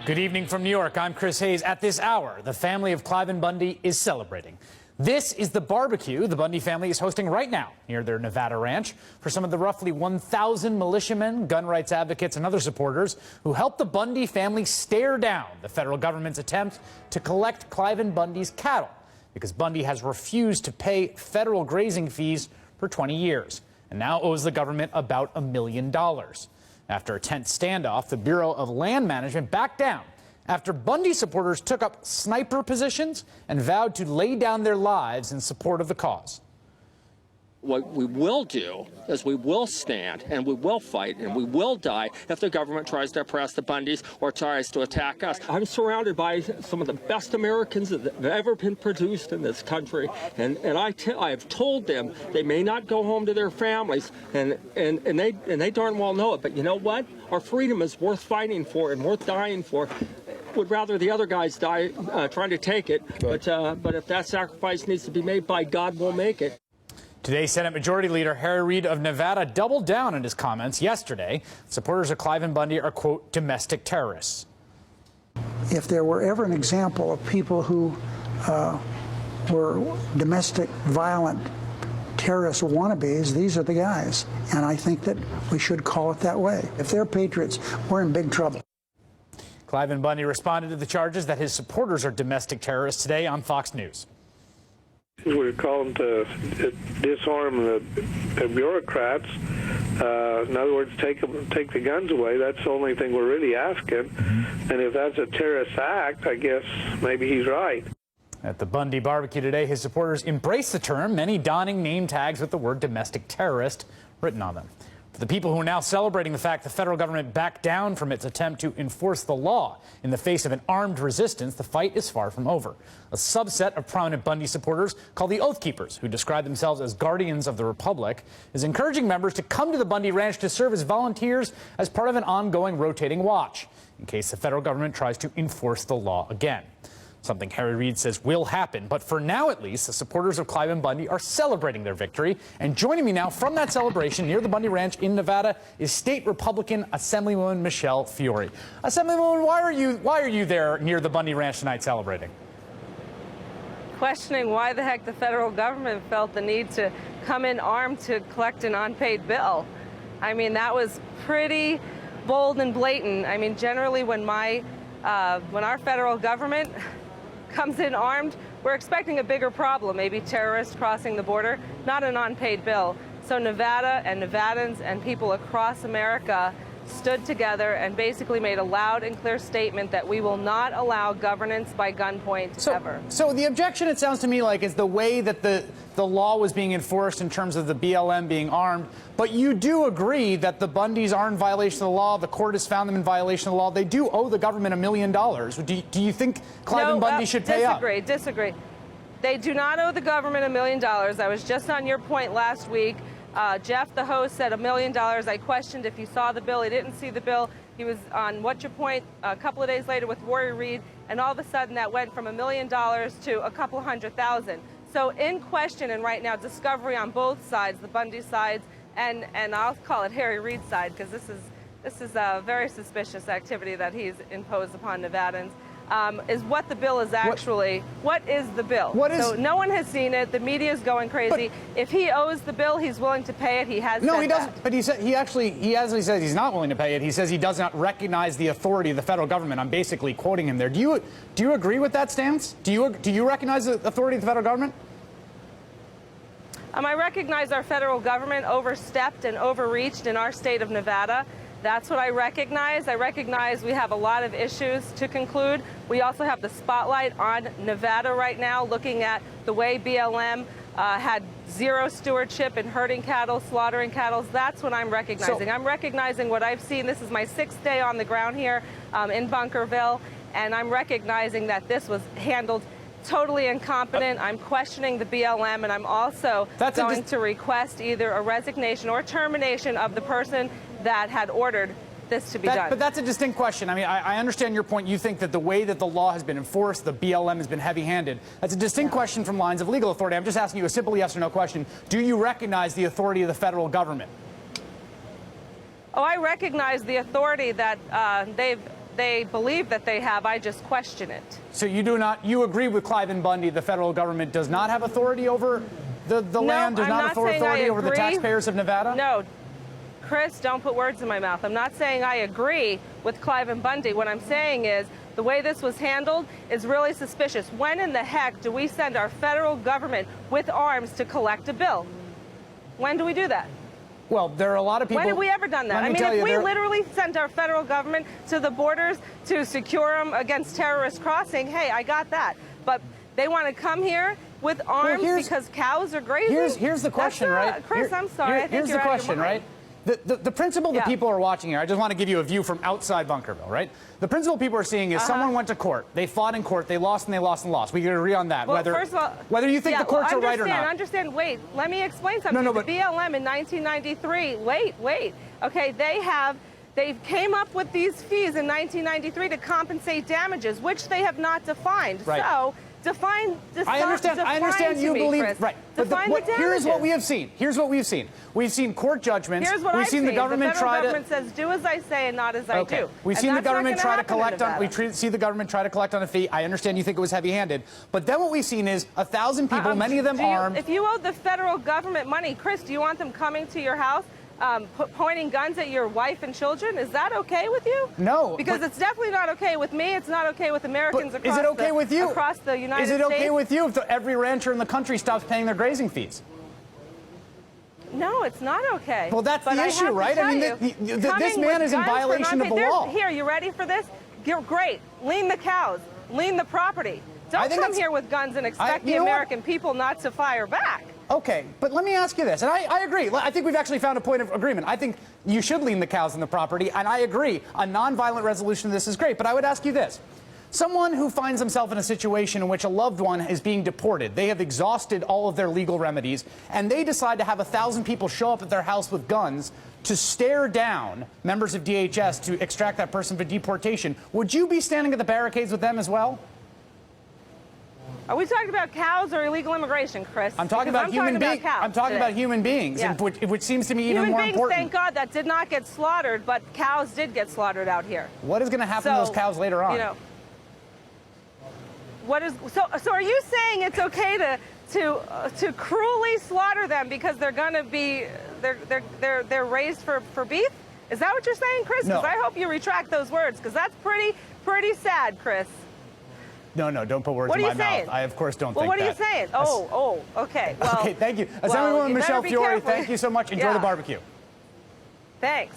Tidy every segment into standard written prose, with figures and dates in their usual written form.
Good evening from New York. I'm Chris Hayes. At this hour, the family of Cliven Bundy is celebrating. This is the barbecue the Bundy family is hosting right now near their Nevada ranch for some of the roughly 1,000 militiamen, gun rights advocates, and other supporters who helped the Bundy family stare down the federal government's attempt to collect Cliven Bundy's cattle, because Bundy has refused to pay federal grazing fees for 20 years and now owes the government about $1 million. After a tense standoff, the Bureau of Land Management backed down after Bundy supporters took up sniper positions and vowed to lay down their lives in support of the cause. What we will do is we will stand and we will fight and we will die if the government tries to oppress the Bundys or tries to attack us. I'm surrounded by some of the best Americans that have ever been produced in this country, and I've told them they may not go home to their families, and they darn well know it. But you know what? Our freedom is worth fighting for and worth dying for. Would rather the other guys die trying to take it, but if that sacrifice needs to be made, by God, we'll make it. Today, Senate Majority Leader Harry Reid of Nevada doubled down on his comments yesterday. Supporters of Cliven Bundy are, quote, domestic terrorists. If there were ever an example of people who were domestic violent terrorist wannabes, these are the guys. And I think that we should call it that way. If they're patriots, we're in big trouble. Cliven Bundy responded to the charges that his supporters are domestic terrorists today on Fox News. We're calling to disarm the bureaucrats. In other words, take the guns away. That's the only thing we're really asking. And if that's a terrorist act, I guess maybe he's right. At the Bundy barbecue today, his supporters embraced the term, many donning name tags with the word domestic terrorist written on them. For the people who are now celebrating the fact the federal government backed down from its attempt to enforce the law in the face of an armed resistance, the fight is far from over. A subset of prominent Bundy supporters, called the Oath Keepers, who describe themselves as guardians of the Republic, is encouraging members to come to the Bundy Ranch to serve as volunteers as part of an ongoing rotating watch in case the federal government tries to enforce the law again. Something Harry Reid says will happen, but for now at least, the supporters of Cliven Bundy are celebrating their victory. And joining me now from that celebration near the Bundy Ranch in Nevada is State Republican Assemblywoman Michelle Fiore. Assemblywoman, why are you there near the Bundy Ranch tonight celebrating? Questioning why the heck the federal government felt the need to come in armed to collect an unpaid bill. I mean, that was pretty bold and blatant. I mean, generally when our federal government comes in armed, we're expecting a bigger problem, maybe terrorists crossing the border, not an unpaid bill. So Nevada and Nevadans and people across America stood together and basically made a loud and clear statement that we will not allow governance by gunpoint ever. So the objection, it sounds to me like, is the way that the law was being enforced in terms of the BLM being armed. But you do agree that the Bundys are in violation of the law. The court has found them in violation of the law. They do owe the government $1 million. Do you think Cliven Bundy should pay up? Disagree. They do not owe the government $1 million. I was just on your point last week. Jeff, the host, said $1 million. I questioned if he saw the bill. He didn't see the bill. He was on What's Your Point a couple of days later with Rory Reid, and all of a sudden that went from $1 million to a couple $100,000. So in question, and right now, discovery on both sides, the Bundy sides, and I'll call it Harry Reid's side, because this is a very suspicious activity that he's imposed upon Nevadans. Is what the bill is actually. What is the bill? So no one has seen it. The media is going crazy. If he owes the bill, he's willing to pay it. He has. No, he doesn't. But he says he's not willing to pay it. He says he does not recognize the authority of the federal government. I'm basically quoting him there. Do you agree with that stance? Do you recognize the authority of the federal government? I recognize our federal government overstepped and overreached in our state of Nevada. That's what I recognize. I recognize we have a lot of issues to conclude. We also have the spotlight on Nevada right now, looking at the way BLM had zero stewardship in herding cattle, slaughtering cattle. That's what I'm recognizing. I'm recognizing what I've seen. This is my 6th day on the ground here in Bunkerville, and I'm recognizing that this was handled totally incompetent. I'm questioning the BLM, and I'm also going to request either a resignation or termination of the person that had ordered this to be done. But that's a distinct question. I mean, I understand your point. You think that the way that the law has been enforced, the BLM has been heavy-handed. That's a distinct question from lines of legal authority. I'm just asking you a simple yes or no question. Do you recognize the authority of the federal government? Oh, I recognize the authority that they've they believe that they have. I just question it. So you agree with Cliven Bundy, the federal government does not have authority over the land, does not have authority over the taxpayers of Nevada? No. Chris, don't put words in my mouth. I'm not saying I agree with Cliven Bundy. What I'm saying is the way this was handled is really suspicious. When in the heck do we send our federal government with arms to collect a bill? When do we do that? Well, there are a lot of people. When have we ever done that? I mean, if we literally sent our federal government to the borders to secure them against terrorist crossing, hey, I got that. But they want to come here with arms because cows are grazing? Here's the question, right? Chris, I'm sorry. I think here's you're the question, right? The principle that people are watching here, I just want to give you a view from outside Bunkerville, right? The principle people are seeing is someone went to court, they fought in court, they lost and they lost and lost. We can agree on that. Well, first of all, whether you think the courts are right or not. Understand, wait, let me explain something. No, the BLM in 1993, wait, okay, they came up with these fees in 1993 to compensate damages, which they have not defined. Right. So, define I understand you believe, Chris. right. Define the damages. Here's what we have seen. Here's what we've seen. We've seen court judgments. Here's what We've seen the government try to. The federal government says, do as I say and not as I do. We've seen the government try to collect on. We see the government try to collect on a fee. I understand you think it was heavy-handed, but then what we've seen is 1,000 people, many of them armed. If you owed the federal government money, Chris, do you want them coming to your house? Pointing guns at your wife and children? Is that okay with you? No. Because it's definitely not okay with me. It's not okay with Americans across is it okay with you? Across the United States. Is it okay with you if every rancher in the country stops paying their grazing fees? No, it's not okay. Well, that's the issue, right? I mean, this man is in violation of the law. Here, you ready for this? You're great. Lean the cows. Lean the property. Don't come here with guns and expect the American people not to fire back. Okay, but let me ask you this, and I agree. I think we've actually found a point of agreement. I think you should lean the cows and the property, and I agree. A nonviolent resolution of this is great, but I would ask you this. Someone who finds himself in a situation in which a loved one is being deported, they have exhausted all of their legal remedies, and they decide to have 1,000 people show up at their house with guns to stare down members of DHS to extract that person for deportation. Would you be standing at the barricades with them as well? Are we talking about cows or illegal immigration, Chris? I'm talking about human beings. I'm talking about human beings, which seems to me even more important. Thank God, that did not get slaughtered, but cows did get slaughtered out here. What is going to happen to those cows later on? You know, so are you saying it's okay to cruelly slaughter them because they're going to be they're raised for beef? Is that what you're saying, Chris? No. Because I hope you retract those words, because that's pretty sad, Chris. No, don't put words in my mouth. I, of course, don't think that. Well, what are you saying? Oh, okay. Well, okay, thank you. Assemblywoman Michelle Fiore, thank you so much. Enjoy the barbecue. Thanks.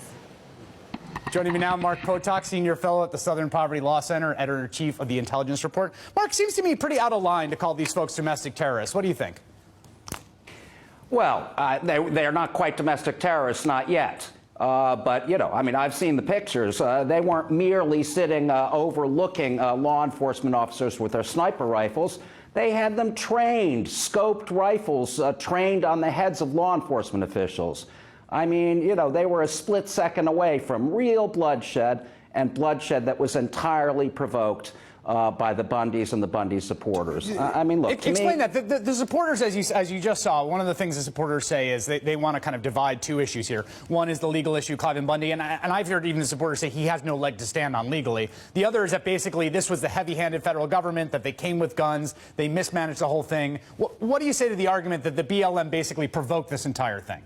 Joining me now, Mark Potok, Senior Fellow at the Southern Poverty Law Center, Editor-in-Chief of the Intelligence Report. Mark, seems to me pretty out of line to call these folks domestic terrorists. What do you think? Well, they are not quite domestic terrorists, not yet. But, you know, I mean, I've seen the pictures. They weren't merely sitting overlooking law enforcement officers with their sniper rifles. They had them trained, scoped rifles trained on the heads of law enforcement officials. I mean, you know, they were a split second away from real bloodshed, and bloodshed that was entirely provoked by the Bundys and the Bundy supporters. I mean, look, explain that. The supporters, as you just saw, one of the things the supporters say is they want to kind of divide two issues here. One is the legal issue, Cliven Bundy, and I've heard even the supporters say he has no leg to stand on legally. The other is that basically this was the heavy-handed federal government, that they came with guns, they mismanaged the whole thing. What do you say to the argument that the BLM basically provoked this entire thing?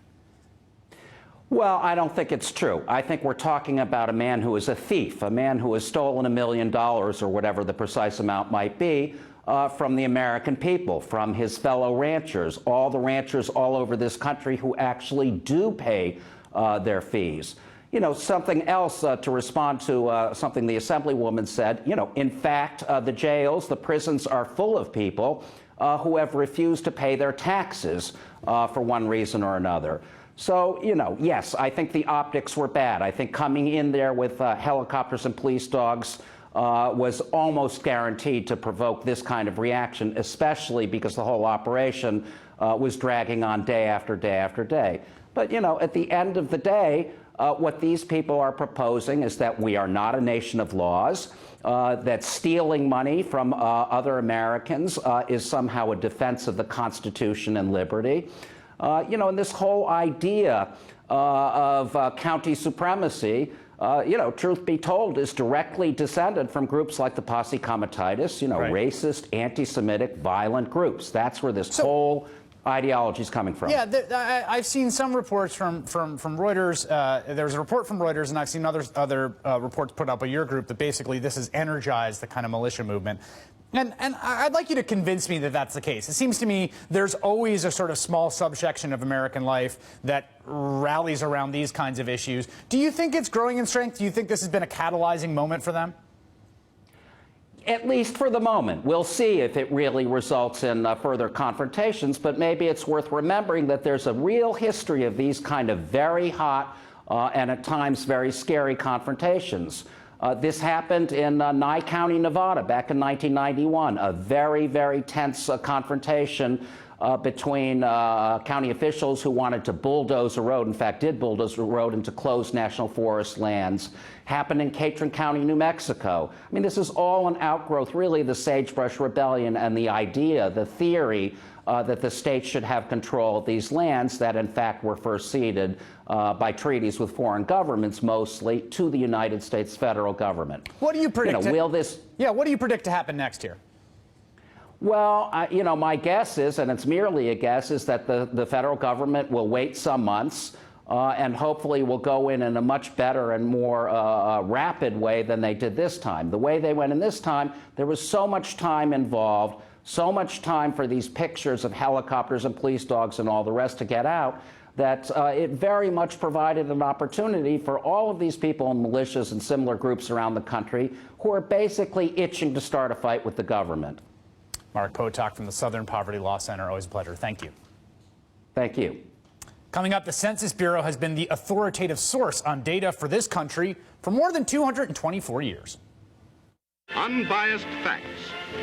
Well, I don't think it's true. I think we're talking about a man who is a thief, a man who has stolen $1 million, or whatever the precise amount might be, from the American people, from his fellow ranchers, all the ranchers all over this country who actually do pay their fees. You know, something else to respond to something the Assemblywoman said, you know, in fact, the jails, the prisons are full of people who have refused to pay their taxes for one reason or another. So, you know, yes, I think the optics were bad. I think coming in there with helicopters and police dogs was almost guaranteed to provoke this kind of reaction, especially because the whole operation was dragging on day after day after day. But, you know, at the end of the day, what these people are proposing is that we are not a nation of laws, that stealing money from other Americans is somehow a defense of the Constitution and liberty. You know, and this whole idea of county supremacy truth be told, is directly descended from groups like the Posse Comitatus, Right. racist, anti-Semitic, violent groups. That's where this whole ideology is coming from. Yeah, I've seen some reports from Reuters. There's a report from Reuters, and I've seen other reports put out by your group that basically this has energized the kind of militia movement. And I'd like you to convince me that that's the case. It seems to me there's always a sort of small subsection of American life that rallies around these kinds of issues. Do you think it's growing in strength? Do you think this has been a catalyzing moment for them? At least for the moment. We'll see if it really results in further confrontations, but maybe it's worth remembering that there's a real history of these kind of very hot and at times very scary confrontations. This happened in Nye County, Nevada, back in 1991, a very, very tense confrontation between county officials who wanted to bulldoze a road, in fact did bulldoze a road into closed national forest lands. Happened in Catron County, New Mexico. I mean, this is all an outgrowth, really, of the Sagebrush Rebellion and the idea, the theory that the states should have control of these lands that, in fact, were first ceded by treaties with foreign governments, mostly, to the United States federal government. What do you predict? Will this? Yeah, what do you predict to happen next year? Well, my guess is, and it's merely a guess, is that the federal government will wait some months and hopefully will go in a much better and more rapid way than they did this time. The way they went in this time, there was so much time involved, so much time for these pictures of helicopters and police dogs and all the rest to get out, that it very much provided an opportunity for all of these people in militias and similar groups around the country who are basically itching to start a fight with the government. Mark Potok from the Southern Poverty Law Center. Always a pleasure. Thank you. Thank you. Coming up, the Census Bureau has been the authoritative source on data for this country for more than 224 years. Unbiased facts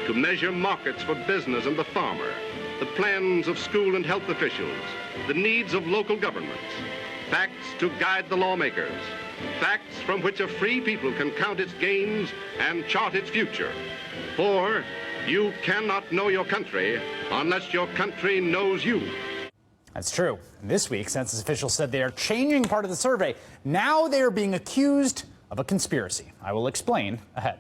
to measure markets for business and the farmer, the plans of school and health officials, the needs of local governments, facts to guide the lawmakers, facts from which a free people can count its gains and chart its future. For you cannot know your country unless your country knows you. That's true. This week, census officials said they are changing part of the survey. Now they are being accused of a conspiracy. I will explain ahead.